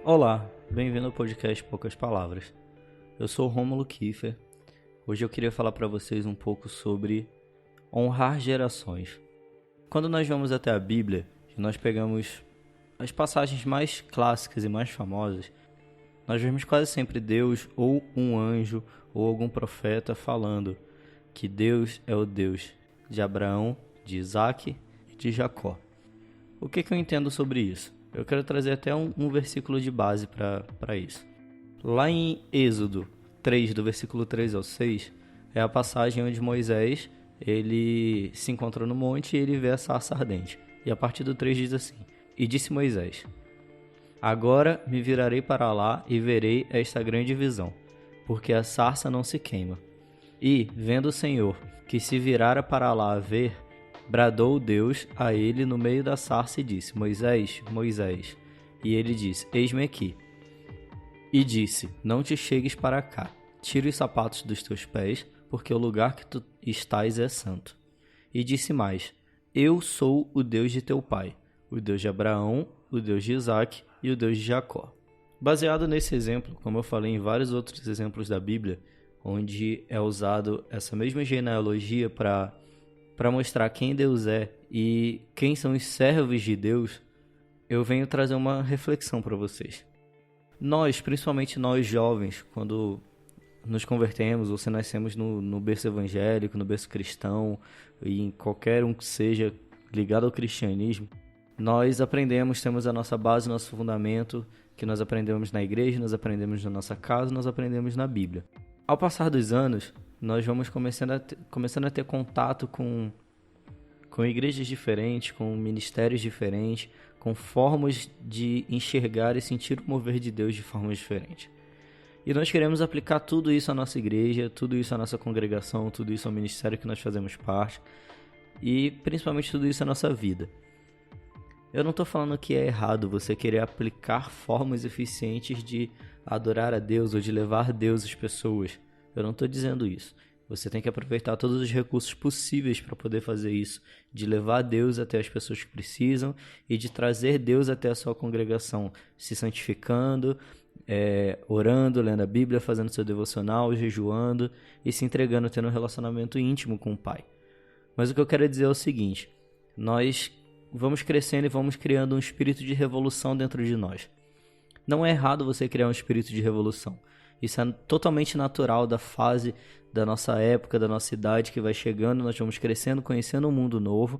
Olá, bem-vindo ao podcast Poucas Palavras. Eu sou o Rômulo Kiefer. Hoje eu queria falar para vocês um pouco sobre honrar gerações. Quando nós vamos até a Bíblia e nós pegamos as passagens mais clássicas e mais famosas, nós vemos quase sempre Deus ou um anjo ou algum profeta falando que Deus é o Deus de Abraão, de Isaac e de Jacó. O que eu entendo sobre isso? Eu quero trazer até um versículo de base para isso. Lá em Êxodo 3, do versículo 3 ao 6, é a passagem onde Moisés ele se encontra no monte e ele vê a sarça ardente. E a partir do 3 diz assim: E disse Moisés: Agora me virarei para lá e verei esta grande visão, porque a sarça não se queima. E, vendo o Senhor que se virara para lá a ver, bradou Deus a ele no meio da sarça e disse: Moisés, Moisés. E ele disse: Eis-me aqui. E disse: Não te chegues para cá, tira os sapatos dos teus pés, porque o lugar que tu estás é santo. E disse mais: Eu sou o Deus de teu pai, o Deus de Abraão, o Deus de Isaac e o Deus de Jacó. Baseado nesse exemplo, como eu falei em vários outros exemplos da Bíblia, onde é usado essa mesma genealogia para mostrar quem Deus é e quem são os servos de Deus, eu venho trazer uma reflexão para vocês. Nós, principalmente nós jovens, quando nos convertemos ou se nascemos no berço evangélico, no berço cristão, e em qualquer um que seja ligado ao cristianismo, nós aprendemos, temos a nossa base, nosso fundamento, que nós aprendemos na igreja, nós aprendemos na nossa casa, nós aprendemos na Bíblia. Ao passar dos anos, nós vamos começando a ter contato com igrejas diferentes, com ministérios diferentes, com formas de enxergar e sentir o mover de Deus de formas diferentes. E nós queremos aplicar tudo isso à nossa igreja, tudo isso à nossa congregação, tudo isso ao ministério que nós fazemos parte e principalmente tudo isso à nossa vida. Eu não estou falando que é errado você querer aplicar formas eficientes de adorar a Deus ou de levar Deus às pessoas. Eu não estou dizendo isso. Você tem que aproveitar todos os recursos possíveis para poder fazer isso, de levar Deus até as pessoas que precisam e de trazer Deus até a sua congregação, se santificando, orando, lendo a Bíblia, fazendo seu devocional, jejuando e se entregando, tendo um relacionamento íntimo com o Pai. Mas o que eu quero dizer é o seguinte: nós vamos crescendo e vamos criando um espírito de revolução dentro de nós. Não é errado você criar um espírito de revolução. Isso é totalmente natural da fase da nossa época, da nossa idade que vai chegando, nós vamos crescendo, conhecendo um mundo novo,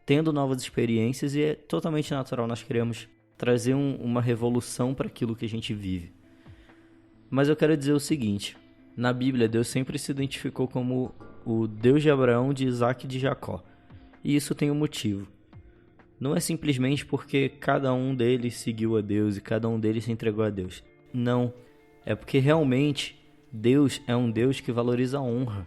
tendo novas experiências e é totalmente natural nós queremos trazer uma revolução para aquilo que a gente vive. Mas eu quero dizer o seguinte: na Bíblia, Deus sempre se identificou como o Deus de Abraão, de Isaac e de Jacó. E isso tem um motivo. Não é simplesmente porque cada um deles seguiu a Deus e cada um deles se entregou a Deus. Não. É porque realmente Deus é um Deus que valoriza a honra.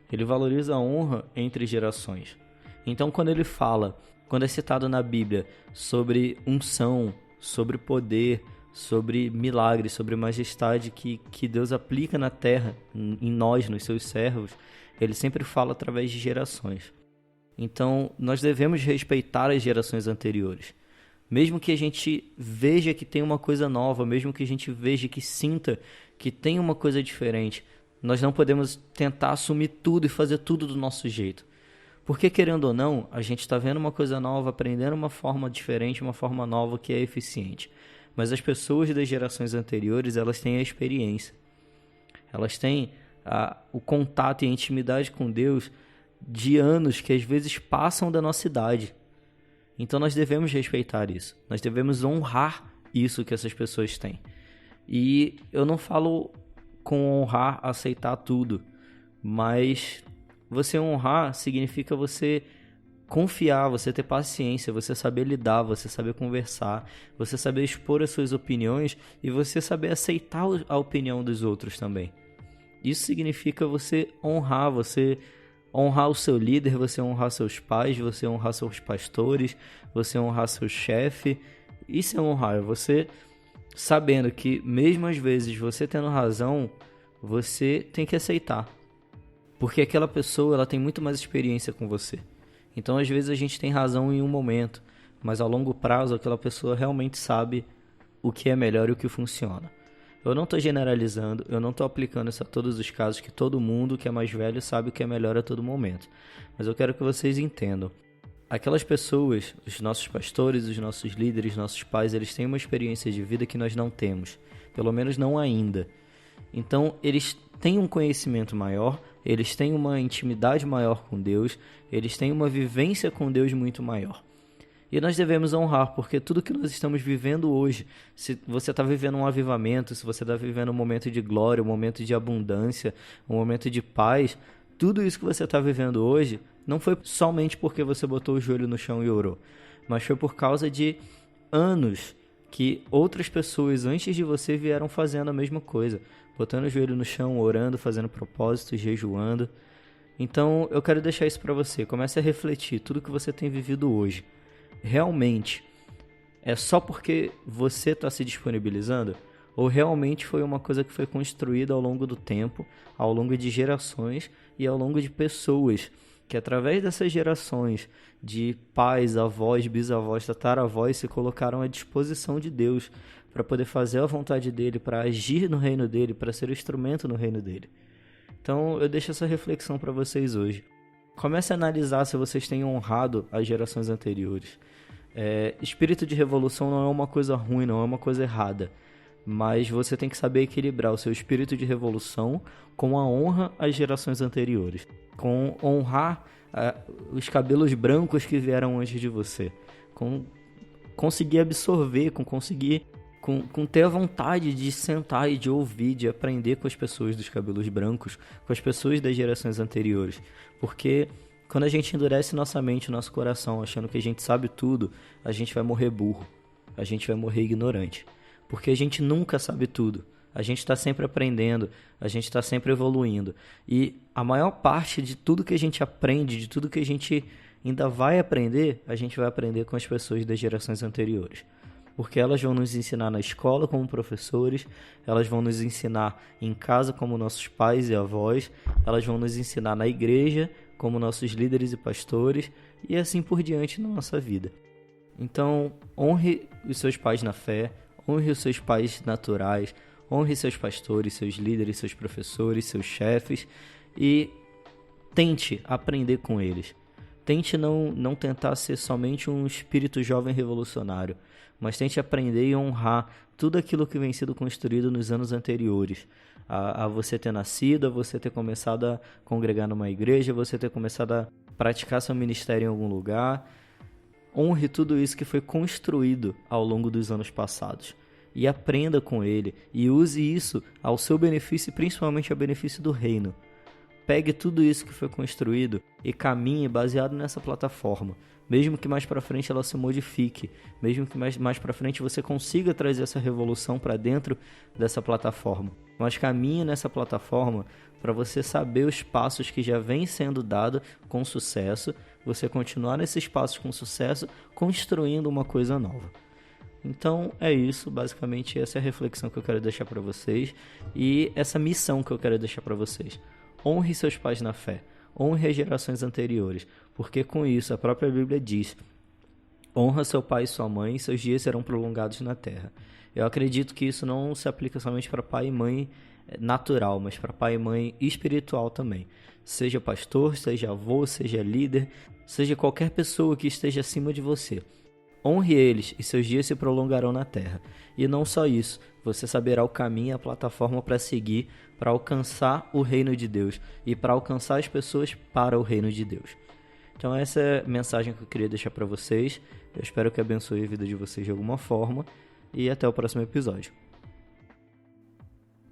Ele valoriza a honra entre gerações. Então quando ele fala, quando é citado na Bíblia sobre unção, sobre poder, sobre milagre, sobre majestade que Deus aplica na terra, em nós, nos seus servos, ele sempre fala através de gerações. Então, nós devemos respeitar as gerações anteriores. Mesmo que a gente veja que tem uma coisa nova, mesmo que a gente veja que sinta que tem uma coisa diferente, nós não podemos tentar assumir tudo e fazer tudo do nosso jeito. Porque, querendo ou não, a gente está vendo uma coisa nova, aprendendo uma forma diferente, uma forma nova que é eficiente. Mas as pessoas das gerações anteriores, elas têm a experiência. Elas têm o contato e a intimidade com Deus de anos que às vezes passam da nossa idade. Então nós devemos respeitar isso. Nós devemos honrar isso que essas pessoas têm. E eu não falo com honrar, aceitar tudo. Mas você honrar significa você confiar, você ter paciência, você saber lidar, você saber conversar, você saber expor as suas opiniões e você saber aceitar a opinião dos outros também. Isso significa você honrar o seu líder, você honrar seus pais, você honrar seus pastores, você honrar seu chefe. Isso é honrar, é você sabendo que mesmo às vezes você tendo razão, você tem que aceitar. Porque aquela pessoa ela tem muito mais experiência com você. Então às vezes a gente tem razão em um momento, mas a longo prazo aquela pessoa realmente sabe o que é melhor e o que funciona. Eu não estou generalizando, eu não estou aplicando isso a todos os casos, que todo mundo que é mais velho sabe o que é melhor a todo momento. Mas eu quero que vocês entendam. Aquelas pessoas, os nossos pastores, os nossos líderes, nossos pais, eles têm uma experiência de vida que nós não temos. Pelo menos não ainda. Então, eles têm um conhecimento maior, eles têm uma intimidade maior com Deus, eles têm uma vivência com Deus muito maior. E nós devemos honrar, porque tudo que nós estamos vivendo hoje, se você está vivendo um avivamento, se você está vivendo um momento de glória, um momento de abundância, um momento de paz, tudo isso que você está vivendo hoje não foi somente porque você botou o joelho no chão e orou, mas foi por causa de anos que outras pessoas antes de você vieram fazendo a mesma coisa, botando o joelho no chão, orando, fazendo propósitos, jejuando. Então eu quero deixar isso para você, comece a refletir, tudo que você tem vivido hoje. Realmente é só porque você está se disponibilizando? Ou realmente foi uma coisa que foi construída ao longo do tempo, ao longo de gerações e ao longo de pessoas que através dessas gerações de pais, avós, bisavós, tataravós se colocaram à disposição de Deus para poder fazer a vontade dele, para agir no reino dele, para ser o instrumento no reino dele? Então eu deixo essa reflexão para vocês hoje. Comece a analisar se vocês têm honrado as gerações anteriores. Espírito de revolução não é uma coisa ruim, não é uma coisa errada, mas você tem que saber equilibrar o seu espírito de revolução com a honra às gerações anteriores, com honrar os cabelos brancos que vieram antes de você, com conseguir absorver, com ter a vontade de sentar e de ouvir, de aprender com as pessoas dos cabelos brancos, com as pessoas das gerações anteriores, porque quando a gente endurece nossa mente, nosso coração, achando que a gente sabe tudo, a gente vai morrer burro, a gente vai morrer ignorante. Porque a gente nunca sabe tudo, a gente está sempre aprendendo, a gente está sempre evoluindo. E a maior parte de tudo que a gente aprende, de tudo que a gente ainda vai aprender, a gente vai aprender com as pessoas das gerações anteriores. Porque elas vão nos ensinar na escola como professores, elas vão nos ensinar em casa como nossos pais e avós, elas vão nos ensinar na igreja como nossos líderes e pastores, e assim por diante na nossa vida. Então, honre os seus pais na fé, honre os seus pais naturais, honre seus pastores, seus líderes, seus professores, seus chefes, e tente aprender com eles. Tente não tentar ser somente um espírito jovem revolucionário, mas tente aprender e honrar tudo aquilo que vem sido construído nos anos anteriores. A você ter nascido, a você ter começado a congregar numa igreja, a você ter começado a praticar seu ministério em algum lugar. Honre tudo isso que foi construído ao longo dos anos passados. E aprenda com ele, e use isso ao seu benefício e principalmente ao benefício do reino. Pegue tudo isso que foi construído e caminhe baseado nessa plataforma. Mesmo que mais para frente ela se modifique, mesmo que mais para frente você consiga trazer essa revolução para dentro dessa plataforma. Mas caminhe nessa plataforma para você saber os passos que já vêm sendo dados com sucesso, você continuar nesses passos com sucesso, construindo uma coisa nova. Então é isso, basicamente essa é a reflexão que eu quero deixar para vocês e essa missão que eu quero deixar para vocês. Honre seus pais na fé, honre as gerações anteriores, porque com isso a própria Bíblia diz: honra seu pai e sua mãe, e seus dias serão prolongados na terra. Eu acredito que isso não se aplica somente para pai e mãe natural, mas para pai e mãe espiritual também. Seja pastor, seja avô, seja líder, seja qualquer pessoa que esteja acima de você. Honre eles e seus dias se prolongarão na terra. E não só isso, você saberá o caminho e a plataforma para seguir para alcançar o reino de Deus e para alcançar as pessoas para o reino de Deus. Então essa é a mensagem que eu queria deixar para vocês. Eu espero que abençoe a vida de vocês de alguma forma e até o próximo episódio.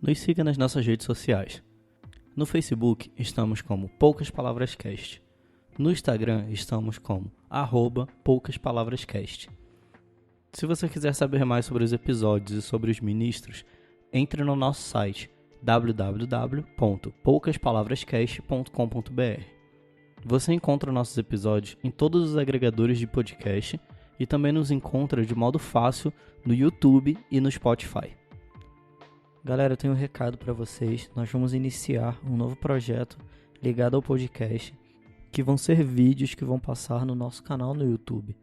Nos siga nas nossas redes sociais. No Facebook estamos como Poucas Palavras Cast. No Instagram estamos como @poucaspalavras_cast. Se você quiser saber mais sobre os episódios e sobre os ministros, entre no nosso site www.poucaspalavrascast.com.br. Você encontra nossos episódios em todos os agregadores de podcast e também nos encontra de modo fácil no YouTube e no Spotify. Galera, eu tenho um recado para vocês. Nós vamos iniciar um novo projeto ligado ao podcast, que vão ser vídeos que vão passar no nosso canal no YouTube.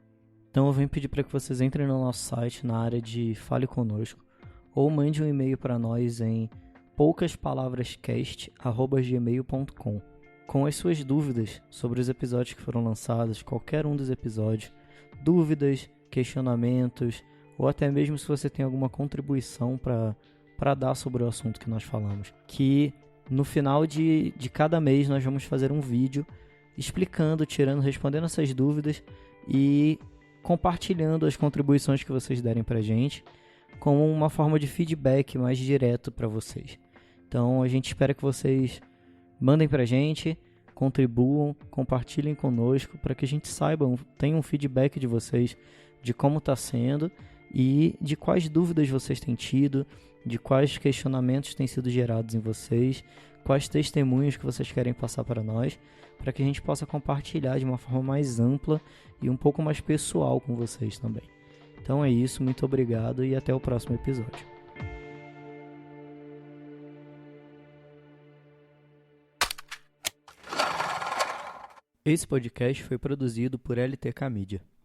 Então eu venho pedir para que vocês entrem no nosso site na área de Fale Conosco ou mande um e-mail para nós em poucaspalavrascast@gmail.com com as suas dúvidas sobre os episódios que foram lançados, qualquer um dos episódios, dúvidas, questionamentos, ou até mesmo se você tem alguma contribuição para dar sobre o assunto que nós falamos. Que no final de cada mês nós vamos fazer um vídeo explicando, respondendo essas dúvidas e compartilhando as contribuições que vocês derem para a gente como uma forma de feedback mais direto para vocês. Então a gente espera que vocês mandem para a gente, contribuam, compartilhem conosco para que a gente saiba, tenha um feedback de vocês de como está sendo e de quais dúvidas vocês têm tido, de quais questionamentos têm sido gerados em vocês, quais testemunhos que vocês querem passar para nós, para que a gente possa compartilhar de uma forma mais ampla e um pouco mais pessoal com vocês também. Então é isso, muito obrigado e até o próximo episódio. Esse podcast foi produzido por LTK Media.